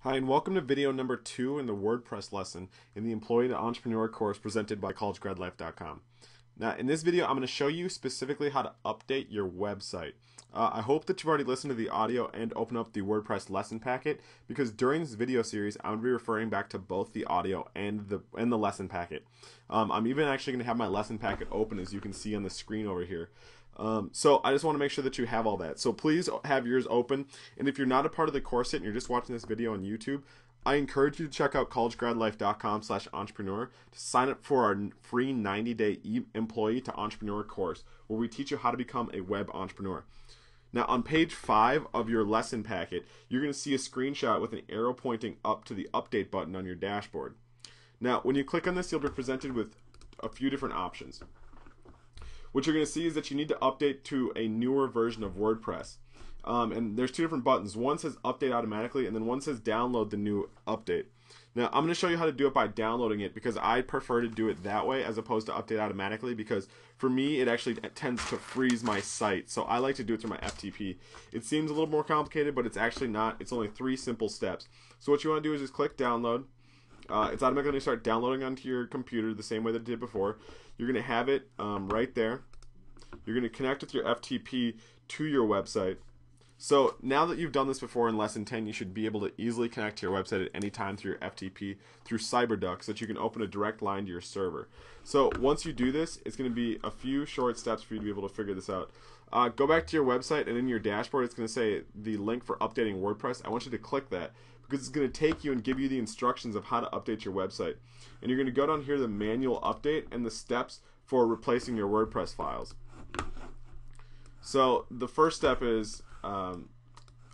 Hi, and welcome to video number 2 in the WordPress lesson in the Employee to Entrepreneur course presented by collegegradlife.com. Now, in this video, I'm going to show you specifically how to update your website. I hope that you've already listened to the audio and open up the WordPress lesson packet, because during this video series, I'm going to be referring back to both the audio and the lesson packet. I'm even actually going to have my lesson packet open, as you can see on the screen over here. So I just want to make sure that you have all that. So please have yours open. And if you're not a part of the course yet and you're just watching this video on YouTube, I encourage you to check out collegegradlife.com/entrepreneur to sign up for our free 90-day employee to entrepreneur course, where we teach you how to become a web entrepreneur. Now, on page 5 of your lesson packet, you're going to see a screenshot with an arrow pointing up to the update button on your dashboard. Now, when you click on this, you'll be presented with a few different options. What you're going to see is that you need to update to a newer version of WordPress. And there's two different buttons. One says update automatically, and then one says download the new update. Now, I'm going to show you how to do it by downloading it, because I prefer to do it that way as opposed to update automatically, because for me it actually tends to freeze my site. So I like to do it through my FTP. It seems a little more complicated, but it's actually not. It's only 3 simple steps. So what you want to do is just click download. It's automatically going to start downloading onto your computer the same way that it did before. You're going to have it right there. You're going to connect with your FTP to your website. So now that you've done this before in lesson 10, you should be able to easily connect to your website at any time through your FTP through CyberDuck, so that you can open a direct line to your server. So once you do this, it's going to be a few short steps for you to be able to figure this out. Go back to your website, and in your dashboard it's going to say the link for updating WordPress. I want you to click that, because it's going to take you and give you the instructions of how to update your website. And you're going to go down here to the manual update and the steps for replacing your WordPress files. So the first step is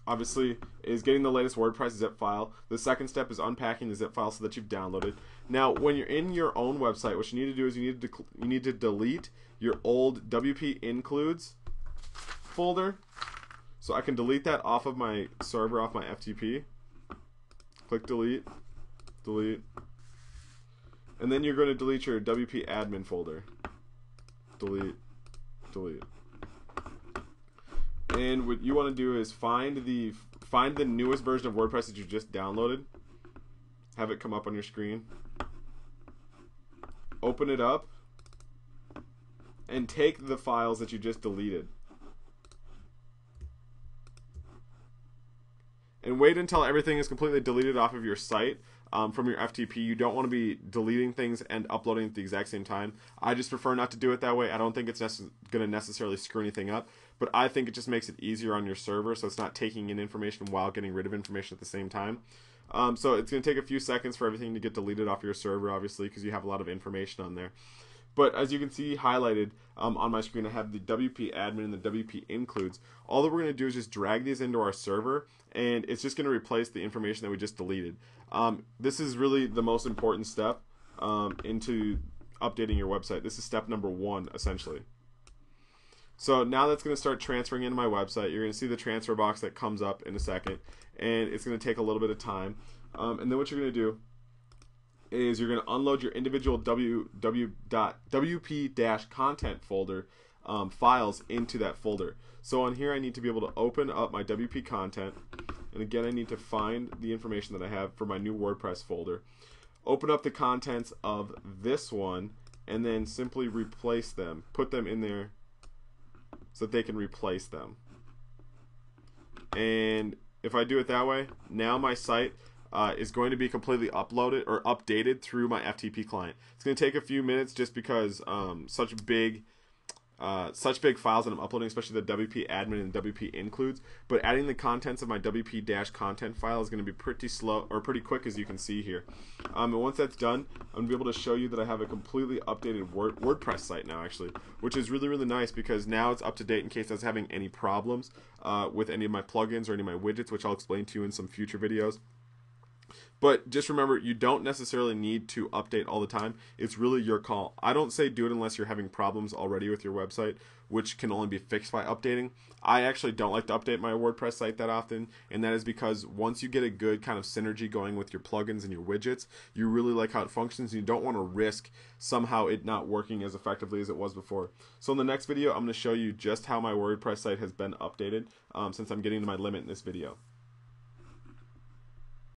obviously getting the latest WordPress zip file. The second step is unpacking the zip file so that you've downloaded. Now, when you're in your own website, what you need to do is you need to delete your old WP includes folder. So I can delete that off of my server, off my FTP. Click delete, delete, and then you're going to delete your WP admin folder. Delete, delete. And what you want to do is find the newest version of WordPress that you just downloaded. Have it come up on your screen. Open it up and take the files that you just deleted. And wait until everything is completely deleted off of your site from your FTP. You don't want to be deleting things and uploading at the exact same time. I just prefer not to do it that way. I don't think it's going to necessarily screw anything up, but I think it just makes it easier on your server, so it's not taking in information while getting rid of information at the same time. So it's going to take a few seconds for everything to get deleted off your server, obviously, because you have a lot of information on there. But as you can see highlighted on my screen, I have the WP admin and the WP includes. All that we're going to do is just drag these into our server, and it's just going to replace the information that we just deleted. This is really the most important step into updating your website. This is step number 1, essentially. So now that's going to start transferring into my website. You're going to see the transfer box that comes up in a second, and it's going to take a little bit of time. And then what you're going to do is you're going to unload your individual WP-content folder files into that folder. So on here, I need to be able to open up my WP content, and again, I need to find the information that I have for my new WordPress folder. Open up the contents of this one, and then simply replace them. Put them in there so that they can replace them. And if I do it that way, now my site is going to be completely uploaded or updated through my FTP client. It's going to take a few minutes just because such big files that I'm uploading, especially the WP admin and WP includes. But adding the contents of my WP-content file is going to be pretty slow or pretty quick, as you can see here. And once that's done, I'm going to be able to show you that I have a completely updated WordPress site now, actually, which is really, really nice, because now it's up to date in case I was having any problems with any of my plugins or any of my widgets, which I'll explain to you in some future videos. But just remember, you don't necessarily need to update all the time. It's really your call. I don't say do it unless you're having problems already with your website, which can only be fixed by updating. I actually don't like to update my WordPress site that often, and that is because once you get a good kind of synergy going with your plugins and your widgets, you really like how it functions, and you don't want to risk somehow it not working as effectively as it was before. So in the next video, I'm going to show you just how my WordPress site has been updated since I'm getting to my limit in this video.